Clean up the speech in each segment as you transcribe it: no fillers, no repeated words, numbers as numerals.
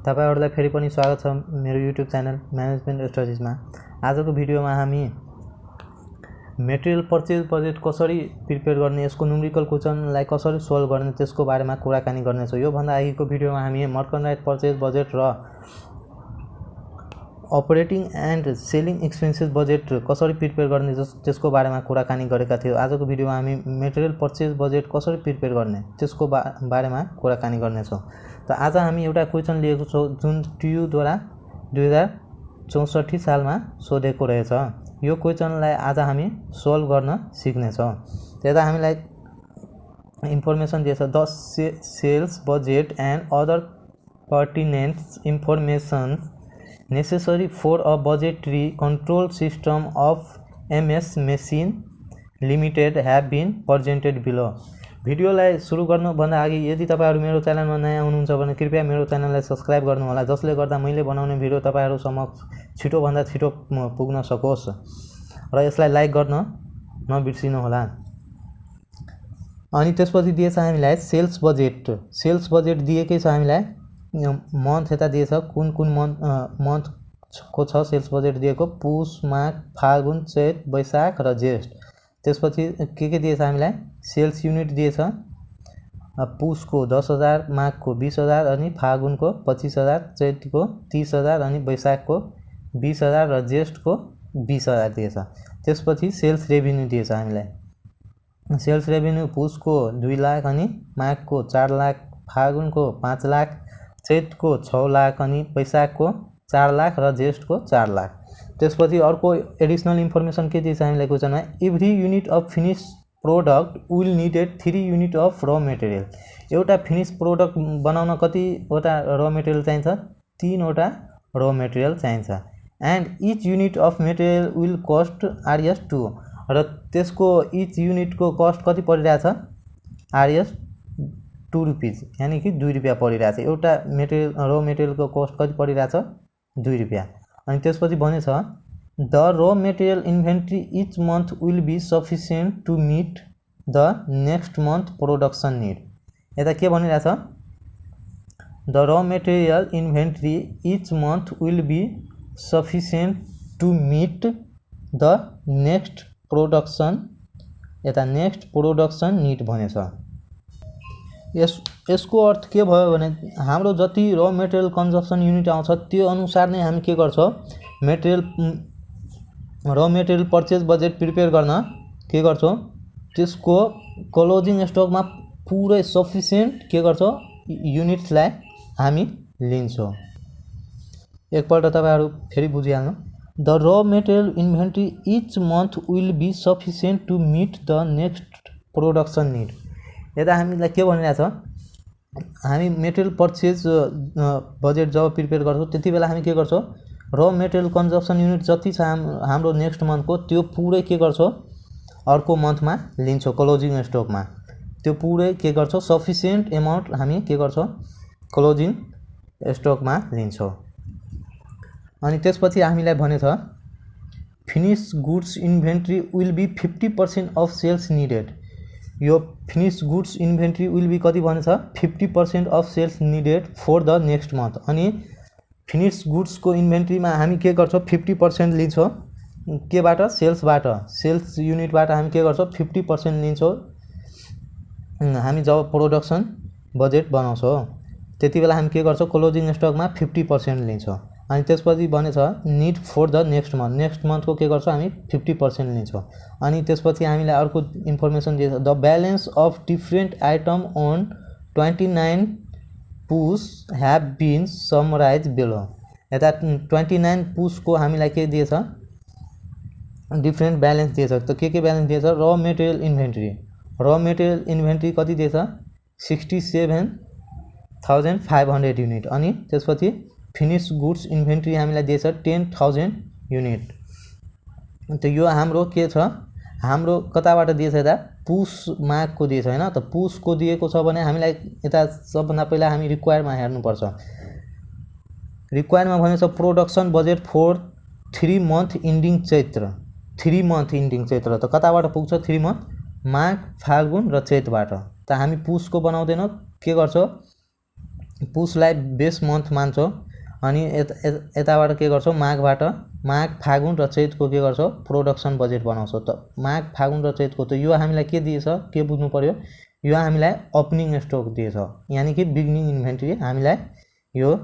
तपाईहरुलाई फेरि पनि स्वागत छ मेरो YouTube च्यानल म्यानेजमेन्ट स्टडिजमा। आजको भिडियोमा हामी मटेरियल पर्चेज बजेट कसरी प्रिपेयर गर्ने, यसको न्यूमेरिकल क्वेशनलाई कसरी सोल्भ गर्ने त्यसको बारेमा कुराकानी गर्नेछौं। यो भन्दा अघिको भिडियोमा हामी मर्चेन्डाइज पर्चेज बजेट र operating and selling expenses budget कसरी प्रिपेयर गर्ने त्यसको बारेमा कुराकानी गरेका थियौं। आजको भिडियोमा हामी मटेरियल पर्चेज बजेट कसरी प्रिपेयर गर्ने त्यसको बारेमा कुराकानी गर्नेछौं। त आज हामी एउटा क्वेशन लिएको छौं जुन TU द्वारा 2064 सालमा सोधेको रहेछ। यो क्वेशनलाई आज हामी सोल्भ गर्न सिक्नेछौं। त्यता हामीलाई इन्फर्मेसन दिएछ the sales budget and other pertinent information necessary for a budgetary control system of MS Machine Limited have been presented below। भिडियोलाई सुरु गर्नु भन्दा अघि यदि तपाईहरु मेरो च्यानलमा नयाँ हुनुहुन्छ भने कृपया मेरो च्यानललाई सब्स्क्राइब गर्नु होला, जसले गर्दा मैले बनाउने भिडियो तपाईहरु समक्ष छिटो भन्दा छिटो पुग्न सकोस् र यसलाई लाइक गर्न नबिर्सिनु होला। अनि त्यसपछि दिएछ हामीलाई सेल्स बजेट दिएकै छ हामीलाई। मन्थ यता दिएछ कुन मन्थ को छ सेल्स बजेट दिएको, पुष, माघ, फागुन, चैत, वैशाख र जेष्ठ। त्यसपछि के दिएछ हामीलाई सेल्स युनिट दिएछ, पुषको 10,000, माघको 20,000 अनि फागुनको 25,000, चैतको 30,000 अनि वैशाखको 20,000 र जेष्ठको 20,000 दिएछ। त्यसपछि सेल्स रेभिन्यू दिएछ हामीलाई। सेल्स रेभिन्यू पुषको 2 लाख अनि माघको 4 लाख, फागुनको 5 लाख, चैतको 6 लाख अनि वैशाखको 4 लाख र जेष्ठको 4 लाख। त्यसपछि अर्को एडिशनल इन्फर्मेसन के दिएछ हामीलाई क्वेशनमा, every unit of finish product will needed 3 unit of raw material. एउटा फिनिश प्रोडक्ट बनाउन कतिवटा र मटेरियल चाहिन्छ? 3 वटा र मटेरियल चाहिन्छ। And each unit of material will cost RS2 र त्यसको इच युनिटको कस्ट कति परिरहेछ? RS 2 रुपीज, यानी कि 2 रुपैयाँ परिरहेछ। एउटा मटेरियल र मटेरियलको कस्ट कति परिरहेछ? 2 रुपैयाँ। अनि त्यसपछि भनेछ the raw material inventory each month will be sufficient to meet the next month production need. यता के भनिरहेछ? The raw material inventory each month will be sufficient to meet the next production, यता नेक्स्ट प्रोडक्सन निड भनेछ। यसको अर्थ के भयो भने हाम्रो जति र मटेरियल कन्जम्पसन युनिट आउँछ त्यो अनुसार नै हामी के गर्छौं, र मटेरियल पर्चेज बजेट प्रिपेयर गर्न के गर्छौं, त्यसको क्लोजिङ स्टकमा पुरै सफिसिएन्ट के गर्छौं, युनिट्सलाई हामी लिन्छौं। एकपल्ट तपाईहरु फेरि बुझिहाल्नु। The raw material inventory each month will be sufficient to meet the next production need. यता हामीलाई के भनिरहेछ, हामी मटेरियल पर्चेज बजेट जब प्रिपेयर गर्छौं त्यति बेला हामी के गर्छौं, र मटेरियल कन्जम्पसन युनिट जति छ हाम्रो नेक्स्ट मन्थको त्यो पुरै के गर्छौं, अर्को मन्थमा लिन्छौं क्लोजिङ स्टकमा। त्यो पुरै के गर्छौं, सफिसिएन्ट अमाउन्ट हामी के गर्छौं, क्लोजिङ स्टकमा लिन्छौं। अनि त्यसपछि हामीलाई भनेछ finish goods inventory will be 50% of sales needed. यो finish goods inventory will be कति भनेछ, 50% of sales needed for the next month. अनि फिनिश गुड्सको इन्भेन्ट्रीमा हामी के गर्छौं, 50% लिन्छौं केबाट, सेल्सबाट। सेल्स युनिटबाट हामी के गर्छौं, 50% लिन्छौं। हामी जब प्रोडक्सन बजेट बनाउँछौं त्यति बेला हामी के गर्छौं, क्लोजिङ स्टकमा 50% लिन्छौं। अनि त्यसपछि भनेछ निड फर द नेक्स्ट मन्थको के गर्छौं, हामी 50% लिन्छौं। अनि त्यसपछि हामीलाई अर्को इन्फर्मेसन दिएछ the balance of different item on 29 पुष ह्याभ बीन समराइज बिलो। यता 29 पुषको हामीलाई के दिएछ, डिफरेन्ट ब्यालेन्स दिएछ। त के ब्यालेन्स दिएछ, र मटेरियल इन्भेन्ट्री कति दिएछ, 67,500 युनिट। अनि त्यसपछि फिनिश गुड्स इन्भेन्ट्री हामीलाई दिएछ 10,000 युनिट। त यो हाम्रो के छ, हाम्रो कताबाट दिएछ, यता पुष माघको दिएछ हैन। त पुषको दिएको छ भने हामीलाई यता सबभन्दा पहिला हामी रिक्वायरमा हेर्नुपर्छ। रिक्वायरमा भनेछ production budget for 3 month ending Chaitra. 3 month ending Chaitra त कताबाट पुग्छ, 3 मन्थ माघ, फागुन र चैतबाट। त हामी पुषको बनाउँदैनौं, के गर्छौं, पुसलाई बेस मन्थ मान्छौ अनि यताबाट के गर्छौ माघबाट माघ फागुन र चैतको के गर्छौ प्रोडक्सन बजेट बनाउँछौ। त माघ फागुन र चैतको त यो हामीलाई के दिएछ के बुझ्नु पर्यो, यो हामीलाई ओपनिङ स्टक दिएछ यानी कि बिगिनिङ इन्भेन्ट्री हामीलाई यो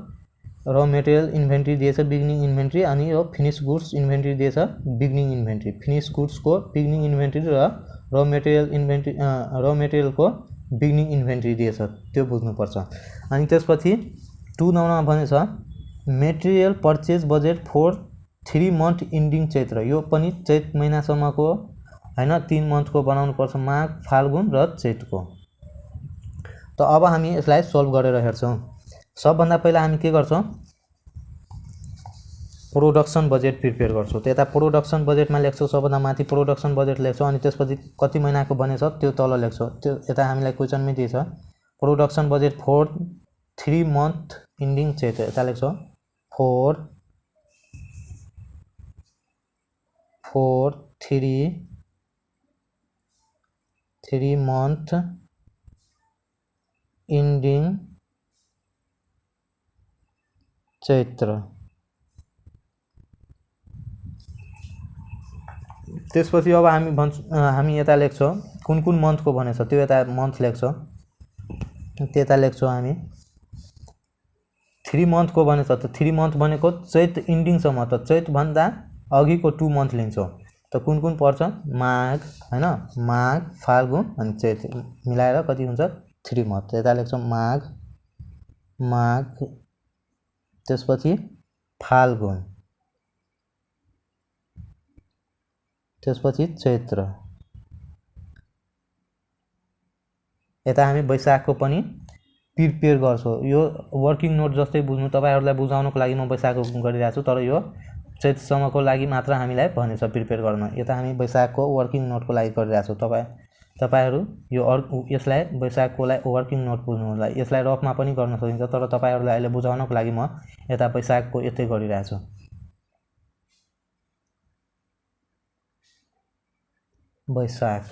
र मेटेरियल इन्भेन्ट्री दिएछ बिगिनिङ इन्भेन्ट्री अनि यो फिनिश गुड्स इन्भेन्ट्री दिएछ बिगिनिङ इन्भेन्ट्री। फिनिश गुड्सको बिगिनिङ इन्भेन्ट्री र र मेटेरियलको बिगिनिङ इन्भेन्ट्री दिएछ त्यो बुझ्नुपर्छ। अनि त्यसपछि 2 नम्बरमा भनेछ material purchase budget for 3 month ending Chaitra. यो पनि चैत महिनासम्मको हैन 3 मन्थको बनाउनु पर्छ माघ फाल्गुन र चैतको। त अब हामी यसलाई सल्भ गरेर हेर्छौं। सबभन्दा पहिला हामी के गर्छौं प्रोडक्सन बजेट प्रिपेयर गर्छौं। त यता प्रोडक्सन बजेटमा लेख्छौं सबभन्दा माथि प्रोडक्सन बजेट लेख्छौं अनि त्यसपछि कति महिनाको बनेछ त्यो तल लेख्छौं। त्यो यता हामीलाई क्वेशनमै दिएछ production budget for 3 month ending Chaitra. यता लेख्छौं फर 3 मन्थ इन्डिङ चैत्र। त्यसपछि अब हामी यता लेख्छौं कुन कुन मन्थको भनेछ त्यो यता मन्थ लेख्छौं। त्यता लेख्छौं हामी 3 मन्थको भनेछ त 3 मन्थ भनेको चैत इन्डिङसम्म। त चैत भन्दा अघिको 2 मन्थ लिन्छौं। त कुन कुन पर्छ माघ हैन माघ फाल्गुन अनि चैत मिलाएर कति हुन्छ 3 मन्थ। यता लेख्छौं माघ त्यसपछि फाल्गुन त्यसपछि चैत्र। यता हामी वैशाखको पनि प्रिपेयर गर्छौं। यो वर्किङ नोट जस्तै बुझ्नु तपाईहरुलाई बुझाउनको लागि म वैशाखको गरिरहेको छु तर यो चैतसम्मको लागि मात्र हामीलाई भनेछ प्रिपेयर गर्न। यता हामी वैशाखको वर्किङ नोटको लागि गरिरहेको छौं। तपाईहरु यो यसलाई वैशाखकोलाई वर्किङ नोट बुझ्नुलाई यसलाई रफमा पनि गर्न सकिन्छ तर तपाईहरुलाई अहिले बुझाउनको लागि म यता वैशाखको यतै गरिरहेको छु। वैशाख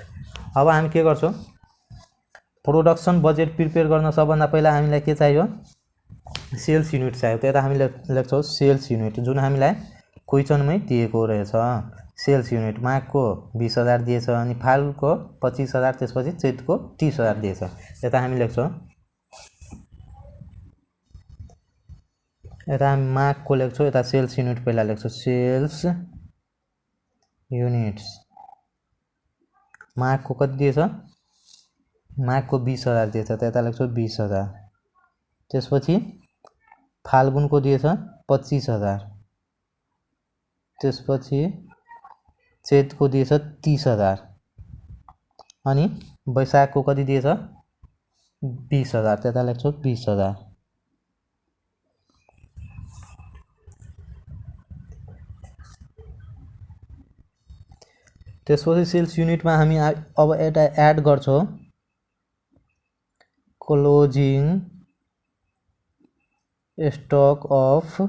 अब हामी के गर्छौं प्रोडक्सन बजेट प्रिपेयर गर्न सबभन्दा पहिला हामीलाई के चाहियो सेल्स युनिट चाहियो। त्यता हामीले लेख्छौं सेल्स युनिट जुन हामीलाई क्वेशनमै दिएको रहेछ। सेल्स युनिट माघको 20,000 दिएछ अनि फाल्गुनको 25,000 त्यसपछि चैतको 30,000 दिएछ। यता हामी लेख्छौं यता हामी माघको लेख्छौं यता सेल्स युनिट पहिला लेख्छौं सेल्स युनिट्स। माघको कति दिएछ माघको 20,000 दिएछ त यता लेख्छौं 20,000। त्यसपछि फाल्गुनको दिएछ 25,000 त्यसपछि चैतको दिएछ 30,000 अनि वैशाखको कति दिएछ 20,000 त्यता लेख्छौं 20,000। त्यसपछि सेल्स युनिटमा हामी अब एउटा एड गर्छौं closing stock of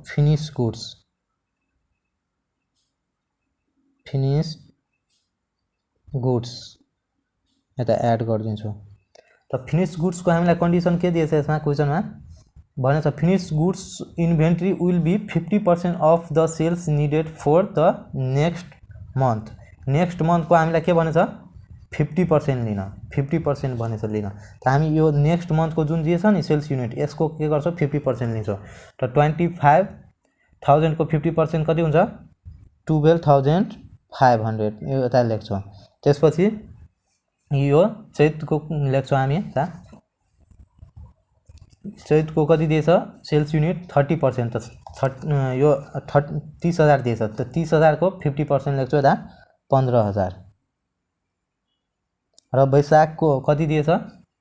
finish goods यता एड गरिदिन्छौं। त फिनिश गुड्सको हामीलाई कन्डिसन के दिएछ यसमा क्वेशनमा भनेछ finish goods inventory will be 50% of the sales needed for the next month. Next मन्थको हामीलाई के भनेछ 50% लिन 50% भनेछ लिन। त हामी यो नेक्स्ट मन्थको जुन दिएछ नि सेल्स युनिट यसको के गर्छौं 50% लिन्छौं। त 25,000 को 50% कति हुन्छ 12,500 यो यता लेख्छौं। त्यसपछि यो चैतको लेख्छौं हामी यता चैतको कति दिएछ सेल्स युनिट 30% यो 30,000 दिएछ त 30,000 को 50% लेख्छौं यता 15,000 र वैशाखको कति दिएछ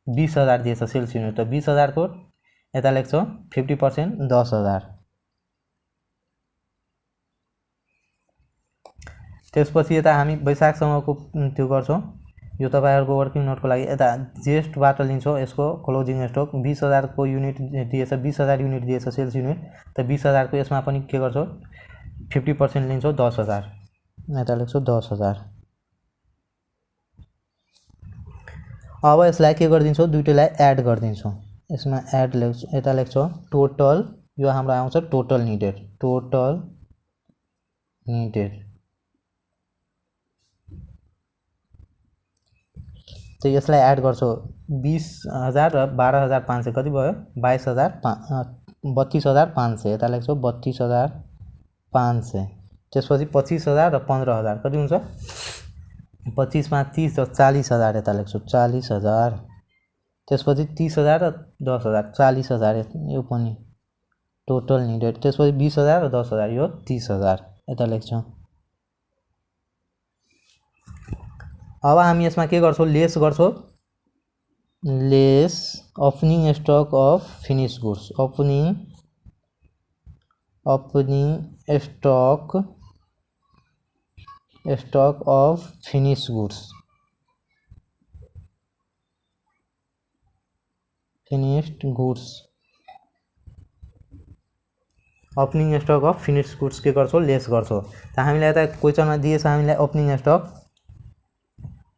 20,000 दिएछ सेल्स युनिट त 20,000 को यता लेख्छौं 50% 10,000। त्यसपछि यता हामी वैशाखसम्मको त्यो गर्छौं। यो तपाईहरुको वर्किङ नोटको लागि यता जेस्टबाट लिन्छौं यसको क्लोजिङ स्टक 20,000 को युनिट दिएछ 20,000 युनिट दिएछ सेल्स युनिट त 20,000 को यसमा पनि के गर्छौं 50% लिन्छौं 10,000 यता लेख्छौं 10,000। अब यसलाई के गरिदिन्छौँ दुईटैलाई एड गरिदिन्छौँ यसमा एड लेख्छौँ यता लेख्छौँ टोटल यो हाम्रो आउँछ टोटल निडेड त यसलाई एड गर्छौँ 20,000 र 12,500 कति भयो 32,500 यता लेख्छौँ 32,500 त्यसपछि 25,000 र 15,000 कति हुन्छ 25 मा 30 र 40,000 यता लेख्छौँ 40,000 त्यसपछि 30,000 र 10,000 40,000 यो पनि टोटल निडेड त्यसपछि 20,000 र 10,000 यो 30,000 यता लेख्छौँ। अब हामी यसमा के गर्छौँ लेस गर्छौँ less opening stock of finish goods opening stock of finish goods finished goods opening stock of finish goods के गर्छौँ लेस गर्छौँ त हामीलाई यता क्वेसनमा दिएछ हामीलाई opening stock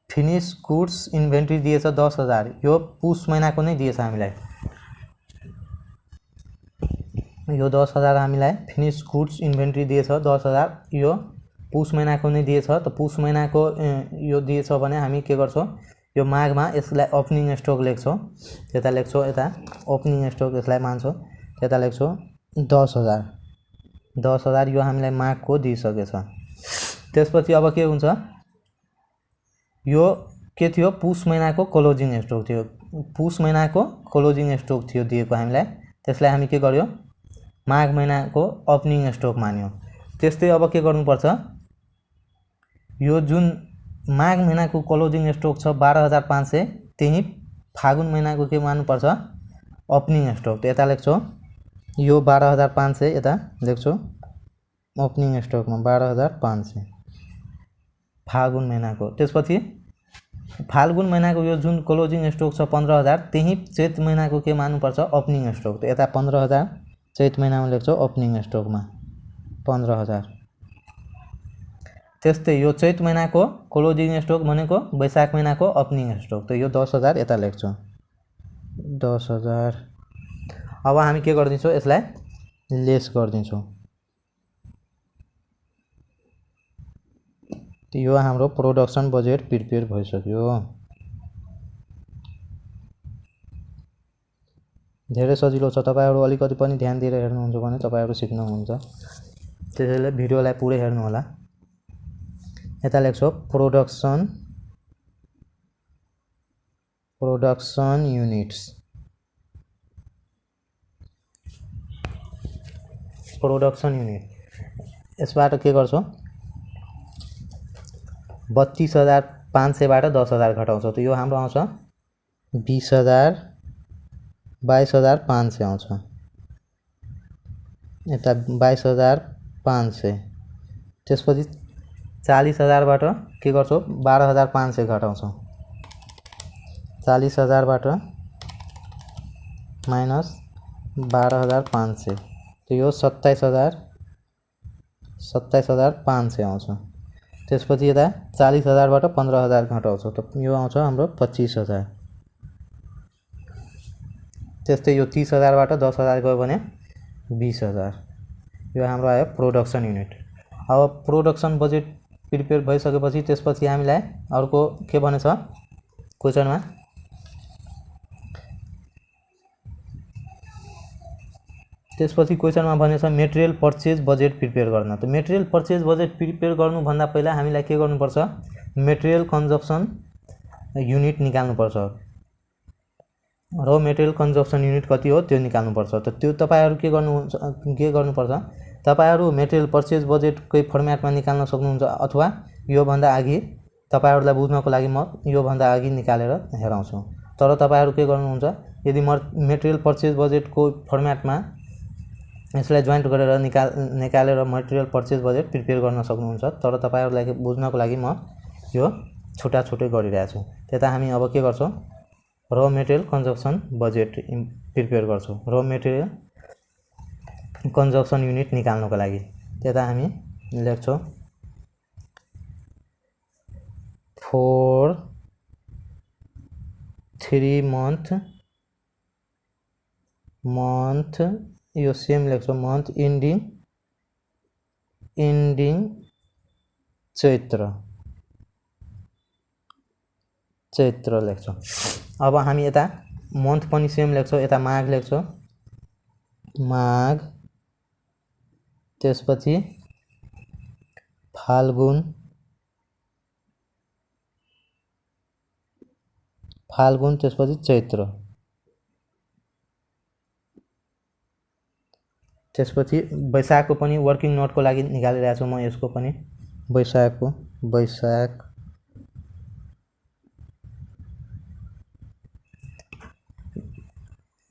finish goods inventory दिएछ 10,000 यो पुस महिनाको नै दिएछ हामीलाई यो 10,000 हामीलाई फिनिश गुड्स इन्भेन्ट्री दिएछ 10,000 यो पुस महिनाको नै दिएछ त पुस महिनाको यो दिएछ भने हामी के गर्छौँ यो माघमा यसलाई ओपनिङ स्टक लेख्छौँ यता लेख्छौँ यता ओपनिङ स्टक यसलाई मान्छौँ यता लेख्छौँ 10,000 यो हामीलाई माघको दिइसकेछ त्यसपछि अब के हुन्छ यो के थियो पुस महिनाको क्लोजिङ स्टक थियो पुस महिनाको क्लोजिङ स्टक थियो दिएको हामीलाई त्यसलाई हामी के गर्यो माघ महिनाको ओपनिङ स्टक मान्यो त्यस्तै अब के गर्नुपर्छ यो जुन माघ महिनाको क्लोजिङ स्टक छ 12,500 त्यही फागुन महिनाको के मान्नुपर्छ ओपनिङ स्टक यता लेख्छौँ यो 12,500 यता लेख्छौँ ओपनिङ स्टकमा 12,500 फागुन महिनाको त्यसपछि फाल्गुन महिनाको यो जुन क्लोजिङ स्टक छ 15,000 त्यही चैत महिनाको के मान्नुपर्छ ओपनिङ स्टक यता 15,000 चैत महिनामा लेख्छौँ ओपनिङ स्टकमा 15,000 त्यस्तै यो चैत महिनाको क्लोजिङ स्टक भनेको वैशाख महिनाको ओपनिङ स्टक त यो 10,000 यता लेख्छौँ 10,000 अब हामी के गर्दिन्छौँ यसलाई लेस गर्दिन्छौँ यो हाम्रो प्रोडक्सन बजेट प्रिपेयर भइसक्यो धेरै सजिलो छ तपाईहरु अलिकति पनि ध्यान दिएर हेर्नुहुन्छ भने तपाईहरु सिक्नुहुन्छ त्यसैले भिडियोलाई पुरै हेर्नु होला यता लेख्छौँ प्रोडक्सन युनिट्स प्रोडक्सन युनिट यसबाट के गर्छौँ 32,500 बाट 10,000 घटाउँछौँ त यो हाम्रो आउँछ 20,000 22,500 आउँछ यता 22,500 त्यसपछि 40,000 बाट के गर्छौँ 12,500 घटाउँछौँ 40,000 बाट माइनस 12,500 तो यो 27,500 आउँछ त्यसपछि यता 40,000 बाट 15,000 घटाउँछौँ त यो आउँछ हाम्रो 25,000 त्यस्तै यो 30,000 बाट 10,000 गयो भने 20,000 यो हाम्रो आयो प्रोडक्सन युनिट अब प्रोडक्सन बजेट प्रिपेयर भइसकेपछि त्यसपछि हामीलाई अर्को के भनेछ क्वेशनमा त्यसपछि क्वेशनमा भनेछ मटेरियल पर्चेज बजेट प्रिपेयर गर्न त मटेरियल पर्चेज बजेट प्रिपेयर गर्नु भन्दा पहिला हामीलाई के गर्नुपर्छ मटेरियल कन्जम्पसन युनिट निकाल्नुपर्छ र मटेरियल कन्जम्पसन युनिट कति हो त्यो निकाल्नुपर्छ त त्यो तपाईहरु के गर्नुपर्छ तपाईहरु मटेरियल पर्चेज बजेटकै फर्म्याटमा निकाल्न सक्नुहुन्छ अथवा यो भन्दा अघि तपाईहरुलाई बुझ्नको लागि म यो भन्दा अघि निकालेर हेराउँछु तर तपाईहरु के गर्नुहुन्छ यदि मटेरियल पर्चेज बजेटको फर्म्याटमा यसलाई जोइन्ट गरेर निकालेर मटेरियल पर्चेज बजेट प्रिपेयर गर्न सक्नुहुन्छ तर तपाईहरुलाई बुझ्नको लागि म यो छुटा छुटै गरिरहेछु त्यता हामी अब के गर्छौं र मटेरियल कन्जम्पसन बजेट प्रिपेयर गर्छौं र मटेरियल कन्जम्पसन युनिट निकाल्नको लागि त्यता हामी लेख्छौं for 3 month यो सेम लेख्छौँ month ending चैत्र लेख्छौँ। अब हामी यता month पनि सेम लेख्छौँ, यता माघ लेख्छौँ, माघ, त्यसपछि फाल्गुन, त्यसपछि चैत्र, त्यसपछि वैशाखको पनि वर्किङ नोटको लागि निकालिरहेको छु म यसको पनि वैशाख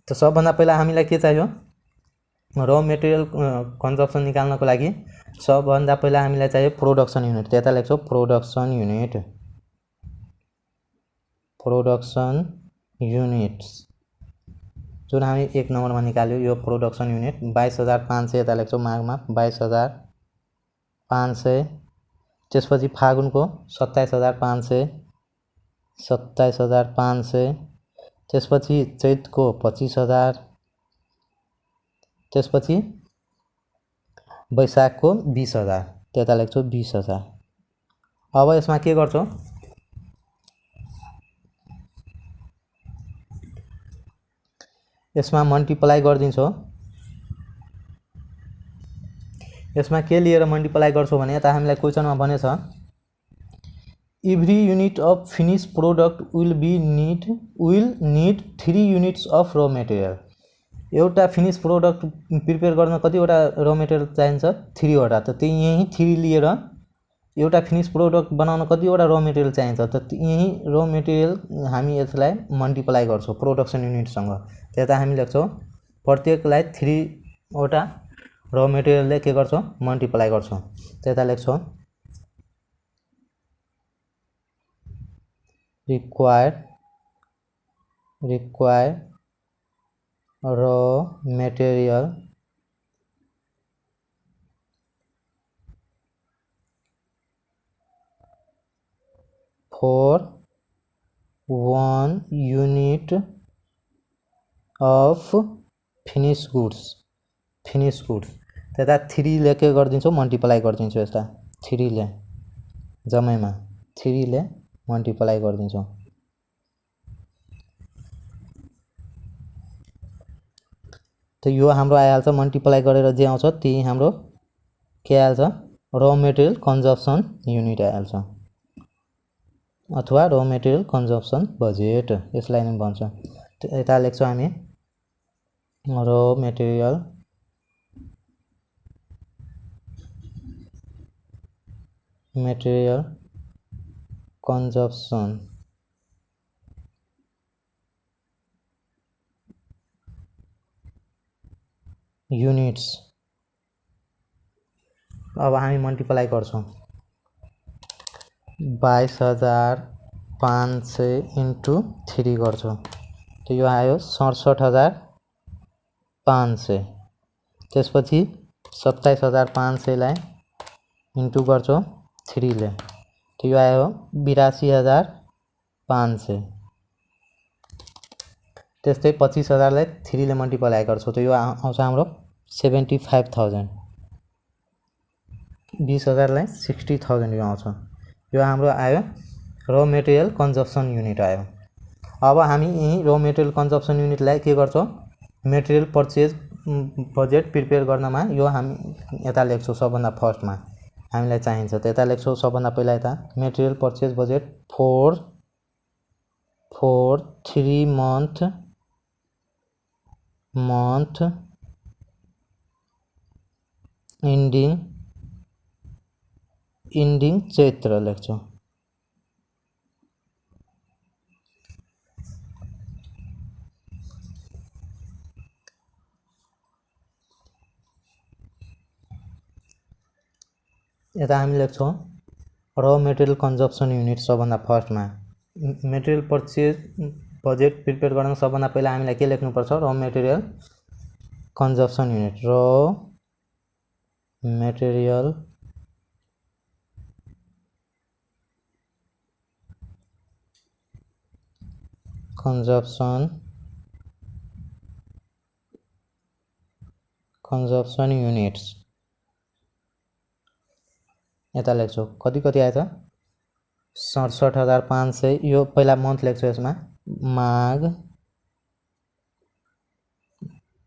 त सबभन्दा पहिला हामीलाई के चाहियो र मेटेरियल कन्जम्पसन निकाल्नको लागि सबभन्दा पहिला हामीलाई चाहियो प्रोडक्सन युनिट। त्यता लेख्छौँ प्रोडक्सन युनिट्स जुन हामी 1 नम्बरमा निकाल्यो यो प्रोडक्सन युनिट 22,500 यता लेख्छौँ माघमा 22,500, त्यसपछि फागुनको 27,500, त्यसपछि चैतको 25,000, त्यसपछि वैशाखको 20,000 त्यता लेख्छौँ 20,000। अब यसमा के गर्छौँ यसमा मल्टिप्लाई गरिदिन्छौँ। यसमा के लिएर मल्टिप्लाई गर्छौँ भने यता हामीलाई क्वेसनमा भनेछ every unit of finish product will need 3 units of र मेटेरियल। एउटा फिनिश प्रोडक्ट प्रिपेयर गर्न कतिवटा र मेटेरियल चाहिन्छ 3 वटा। त यही 3 लिएर एउटा फिनिश प्रोडक्ट बनाउन कतिवटा र मेटेरियल चाहिन्छ त यही र मेटेरियल हामी यसलाई मल्टिप्लाई गर्छौँ प्रोडक्सन युनिटसँग। त्यता हामी लेख्छौँ प्रत्येकलाई 3 वटा र मेटेरियलले के गर्छौँ मल्टिप्लाई गर्छौँ। त्यता लेख्छौँ required raw material for 1 unit of finished goods। त्यता 3 ले के गरिदिन्छौँ मल्टिप्लाई गरिदिन्छौँ। यस्ता 3 ले जम्मैमा 3 ले मल्टिप्लाई गरिदिन्छौँ। त यो हाम्रो आइहाल्छ मल्टिप्लाई गरेर जे आउँछ त्यही हाम्रो के आइहाल्छ र मेटेरियल कन्जम्पसन युनिट आइहाल्छ अथवा र मेटेरियल कन्जम्पसन बजेट यसलाई नै भन्छ। यता लेख्छौँ हामी र मेटेरियल कन्जम्पसन युनिट्स। अब हामी मल्टिप्लाई गर्छौँ 22,500 इन्टु 3 गर्छौँ त यो आयो 67,500। त्यसपछि 27,500 लाई इन्टु गर्छौँ 3 ले त यो आयो 82,500। त्यस्तै 25,000 लाई 3 ले मल्टिप्लाई गर्छौँ त यो आउँछ हाम्रो 75,000। 20,000 लाई 60,000 यो आउँछ। यो हाम्रो आयो र मेटेरियल कन्जम्पसन युनिट आयो। अब हामी यही र मेटेरियल कन्जम्पसन युनिटलाई के गर्छौँ मेटेरियल पर्चेज बजेट प्रिपेयर गर्नमा यो हामी यता लेख्छौँ सबभन्दा फर्स्टमा हामीलाई चाहिन्छ। त यता लेख्छौँ सबभन्दा पहिला यता material purchase budget for 3 month ending चैत्र लेख्छौँ। यता हामी लेख्छौँ र मेटेरियल कन्जम्पसन युनिट सबभन्दा फर्स्टमा मेटेरियल पर्चेज बजेट प्रिपेयर गर्न सबभन्दा पहिला हामीलाई के लेख्नुपर्छ र मेटेरियल कन्जम्पसन युनिट र मेटेरियल कन्जप्सन युनिट्स यता लेख्छौँ कति कति आएछ 67,500 यो पहिला मन्थ लेख्छु यसमा माघ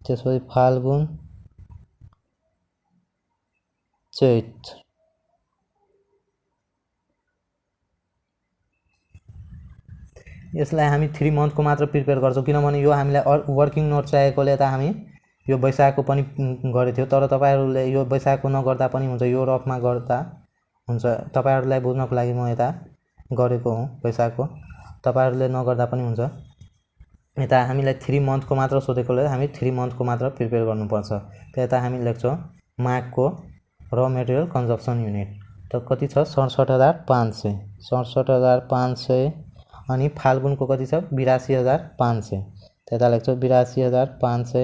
त्यसपछि फाल्गुन चैत यसलाई हामी 3 मन्थको मात्र प्रिपेयर गर्छौँ किनभने यो हामीलाई वर्किङ नोट चाहिएकोले यता हामी यो वैशाखको पनि गरेको थियो तर तपाईहरुले यो वैशाखको नगर्दा पनि हुन्छ यो रफमा गर्दा हुन्छ तपाईहरुलाई बुझ्नको लागि म यता गरेको हुँ वैशाखको तपाईहरुले नगर्दा पनि हुन्छ यता हामीलाई 3 मन्थको मात्र सोधेकोले हामी 3 मन्थको मात्र प्रिपेयर गर्नुपर्छ त यता हामी लेख्छौँ माघको र मेटेरियल कन्जप्सन युनिट त कति छ 67,500 67,500 अनि फाल्गुनको कति छ 82,500 त्यता लेख्छौँ 82,500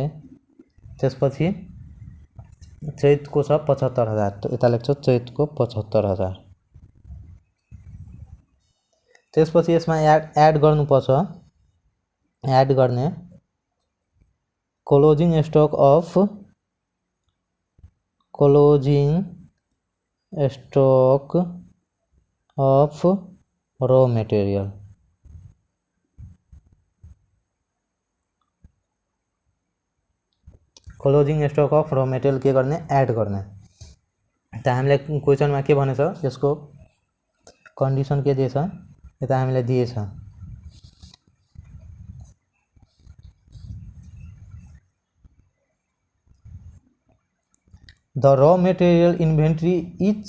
त्यसपछि चैतको छ 75,000 यता लेख्छौँ चैतको 75,000 त्यसपछि यसमा एड गर्नुपर्छ एड गर्ने closing stock of raw material closing stock of raw material के गर्ने एड गर्ने त हामीले क्वेशनमा के भनेछ यसको कन्डिसन के दिएछ यता हामीलाई दिएछ the raw material inventory each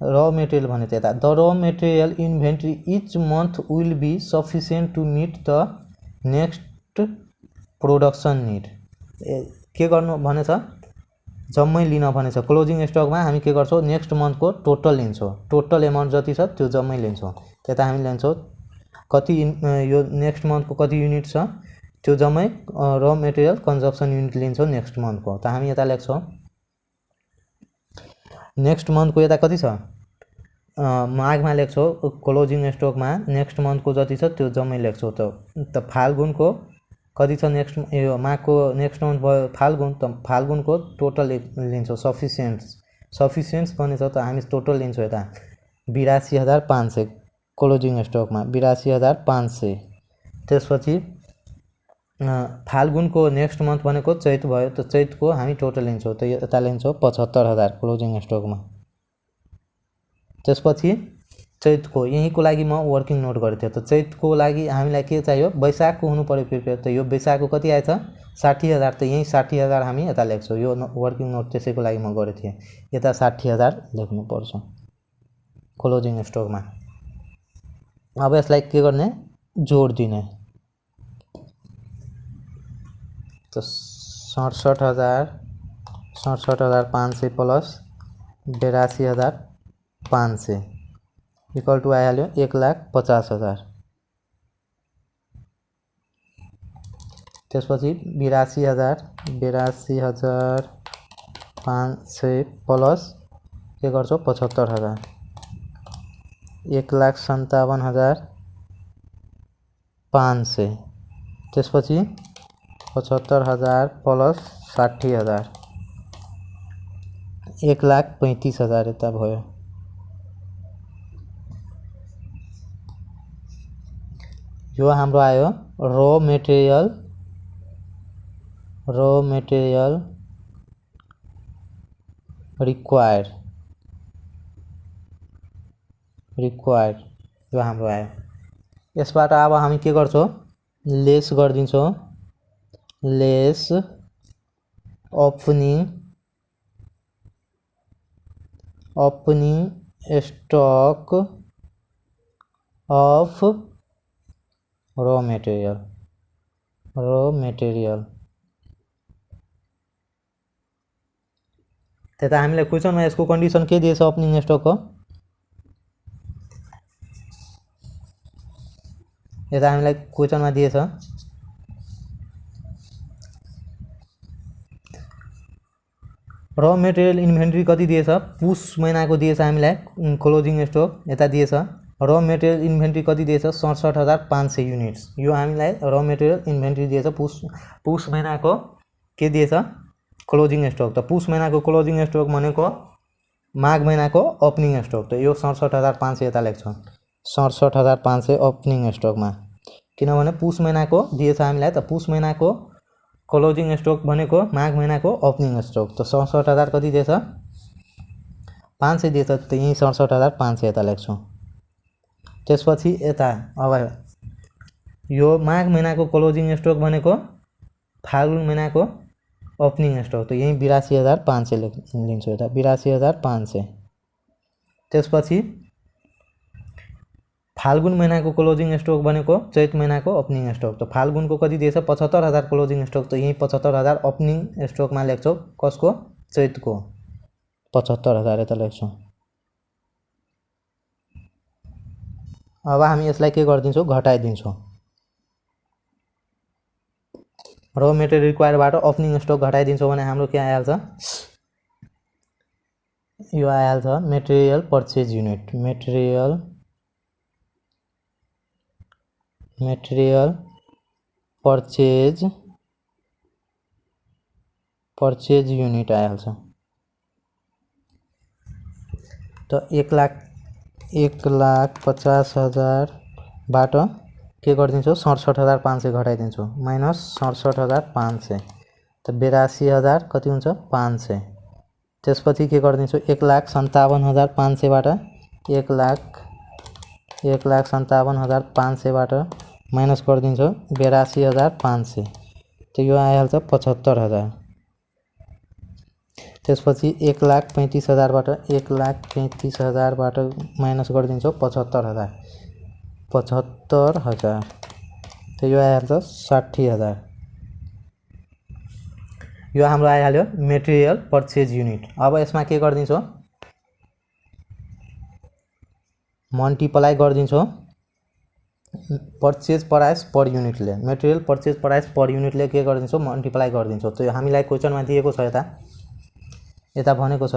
raw material भने त यता the raw material inventory each month will be sufficient to meet the next production need के गर्नु भनेछ जम्मै लिन भनेछ क्लोजिङ स्टकमा हामी के गर्छौं नेक्स्ट मन्थको टोटल लिन्छौं टोटल अमाउन्ट जति छ त्यो जम्मै लिन्छौं त्यता हामी लिन्छौं कति यो नेक्स्ट मन्थको कति युनिट छ त्यो जम्मै र मटेरियल कन्जप्सन युनिट लिन्छौं नेक्स्ट मन्थको त हामी यता लेख्छौं नेक्स्ट मन्थको यता कति छ माघमा लेख्छौं क्लोजिङ स्टकमा नेक्स्ट मन्थको जति छ त्यो जम्मै लेख्छौं त फाल्गुनको कति छ नेक्स्ट यो माघको नेक्स्ट मन्थ भयो फाल्गुन त फाल्गुनको टोटल लिन्छौं सफिसिएन्ट भनेछ त हामी टोटल लिन्छौं यता 82,500 क्लोजिङ स्टकमा 82,500 त्यसपछि फाल्गुनको नेक्स्ट मन्थ भनेको चैत भयो त चैतको हामी टोटल लिन्छौं त यता लिन्छौं 75,000 क्लोजिङ स्टकमा त्यसपछि चैतको यहीको लागि म वर्किङ नोट गरेथे त चैतको लागि हामीलाई के चाहियो वैशाखको हुनु पर्यो प्रिपेयर त यो वैशाखको कति आएछ 60,000 त यही 60,000 हामी यता लेख्छौं यो वर्किङ नोट त्यसैको लागि म गरेथे यता 60,000 लेख्नु पर्छ क्लोजिङ स्टकमा अब यसलाई के गर्ने जोड दिने तो 67,500 प्लस 82,500 इक्वल टू आइहाल्यो 1,50,000 त्यसपछि 82,500 प्लस के गर्छौ 75,000 1,57,500 त्यसपछि 75,000 प्लस 60,000 1,35,000 यता भयो यो हाम्रो आयो रॉ मटेरियल रिक्वायर्ड यो हाम्रो आयो यसबाट अब हामी के गर्छौं लेस गर्दिन्छौं less opening stock of raw material त्यता हामीले क्वेशनमा यसको कन्डिसन के दिएछ ओपनिङ स्टक हो यता हामीलाई क्वेशनमा दिएछ र मटेरियल इन्भेन्ट्री कति दिएछ पुष महिनाको दिएछ हामीलाई क्लोजिङ स्टक यता दिएछ र मेटेरियल इन्भेन्ट्री कति दिएछ 67,500 युनिट्स। यो हामीलाई र मेटेरियल इन्भेन्ट्री दिएछ पुस महिनाको के दिएछ क्लोजिङ स्टक। त पुस महिनाको क्लोजिङ स्टक भनेको माघ महिनाको ओपनिङ स्टक। त यो 67,500 यता लेख्छौँ 67,500 ओपनिङ स्टकमा, किनभने पुस महिनाको दिएछ हामीलाई। त पुस महिनाको क्लोजिङ स्टक भनेको माघ महिनाको ओपनिङ स्टक। त 67,000 कति दिएछ 500 दिएछ। त यही 67,500 यता लेख्छौँ। त्यसपछि यता अब यो माघ महिनाको क्लोजिङ स्टक भनेको फाल्गुन महिनाको ओपनिङ स्टक। त यही 82,500 लिन्छु यता 82,500। त्यसपछि फाल्गुन महिनाको क्लोजिङ स्टक भनेको चैत महिनाको ओपनिङ स्टक। त फाल्गुनको कति दिएछ 75,000 क्लोजिङ स्टक। त यही 75,000 ओपनिङ स्टकमा लेख्छौँ कसको चैतको 75,000 यता लेख्छौँ। अब हामी यसलाई के गरिदिन्छौँ घटाइदिन्छौँ। र मेटेरियल रिक्वायरबाट ओपनिङ स्टक घटाइदिन्छौँ भने हाम्रो के आइहाल्छ यो आइहाल्छ material purchase unit. Material purchase unit आइहाल्छ। त 1,50,000 बाट के गरिदिन्छौँ 67,500 घटाइदिन्छौँ माइनस 67,500। त 82,000 कति हुन्छ 500। त्यसपछि के गरिदिन्छौँ 1,57,500 बाट 1,57,500 बाट माइनस गरिदिन्छौँ 82,500। त यो आइहाल्छ 75,000। त्यसपछि 1,35,000 बाट 1,35,000 बाट माइनस गरिदिन्छौँ 75,000। त यो आइहाल्छ 60,000। यो हाम्रो आइहाल्यो मेटेरियल पर्चेज युनिट। अब यसमा के गरिदिन्छौँ मल्टिप्लाई गरिदिन्छौँ पर्चेज प्राइस पर युनिटले। मेटेरियल पर्चेज प्राइस पर युनिटले के गरिदिन्छौँ मल्टिप्लाई गरिदिन्छौँ। त्यो हामीलाई क्वेसनमा दिएको छ यता भनेको छ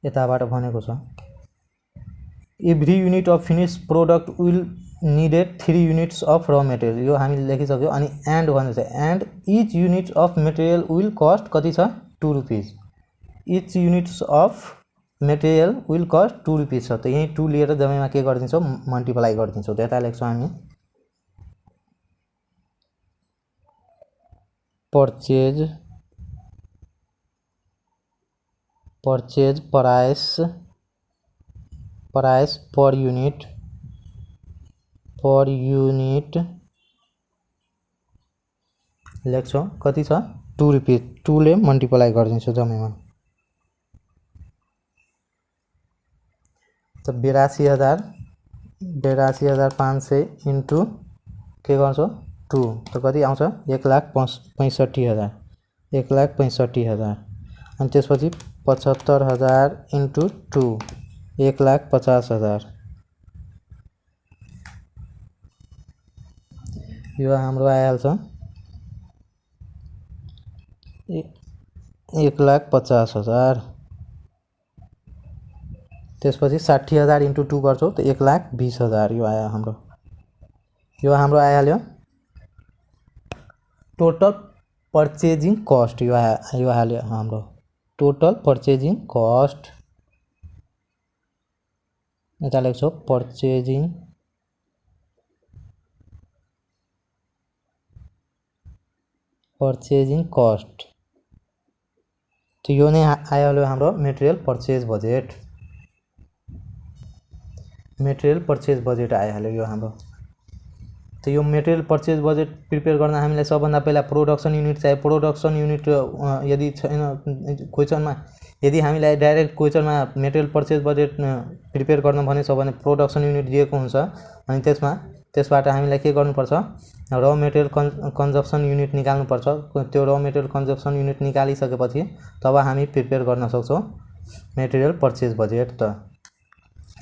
यताबाट भनेको छ every unit of finish product will needed 3 units of र मेटेरियल। यो हामीले लेखिसक्यो। अनि एन्ड भनेको छ and each unit of material will cost कति छ 2 rupees. Each units of material will cost 2 rupees छ। त यही 2 लिएर जम्मैमा के गरिदिन्छौँ मल्टिप्लाई गरिदिन्छौँ। त यता लेख्छौँ हामी पर्चेज प्राइस पर युनिट लेख्छौँ कति छ 2 रुपिस। 2 ले मल्टिप्लाई गरिदिन्छौँ जम्मैमा। त 82,500 इन्टु के गर्छौँ 2 त कति आउँछ 1,65,000 1,65,000। अनि त्यसपछि 75,000 इन्टु 2 1,50,000। यो हाम्रो आइहाल्छ 1,50,000। त्यसपछि 60,000 इन्टु 2 गर्छौँ त 1,20,000 यो आयो हाम्रो। यो हाम्रो आइहाल्यो टोटल पर्चेजिङ कस्ट। यो आइहाल्यो हाम्रो टोटल पर्चेजिङ कस्ट। यता लेख्छौँ पर्चेजिङ कस्ट। तो यो नै आइहाल्यो हाम्रो material purchase budget. Material purchase budget आइहाल्यो यो हाम्रो। तो यो मेटेरियल पर्चेज बजेट प्रिपेयर गर्न हामीलाई सबभन्दा पहिला प्रोडक्सन युनिट चाहियो। प्रोडक्सन युनिट यदि छैन क्वेसनमा यदि हामीलाई डाइरेक्ट क्वेसनमा मेटेरियल पर्चेज बजेट प्रिपेयर गर्न भनेछ भने प्रोडक्सन युनिट दिएको हुन्छ अनि त्यसबाट हामीलाई के गर्नुपर्छ र मेटेरियल कन्जप्सन युनिट निकाल्नुपर्छ। त्यो र मेटेरियल कन्जप्सन युनिट निकालिसकेपछि तब हामी प्रिपेयर गर्न सक्छौँ मेटेरियल पर्चेज बजेट। त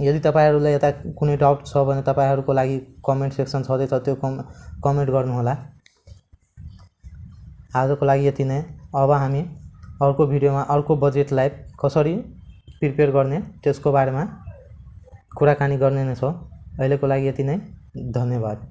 यदि तपाईहरुलाई यता कुनै डाउट छ भने तपाईहरुको लागि कमेन्ट सेक्सन छँदैछ त्यो कमेन्ट गर्नुहोला। आजको लागि यति नै। अब हामी अर्को भिडियोमा अर्को बजेटलाई कसरी प्रिपेयर गर्ने त्यसको बारेमा कुराकानी गर्ने नै छ। अहिलेको लागि यति नै, धन्यवाद।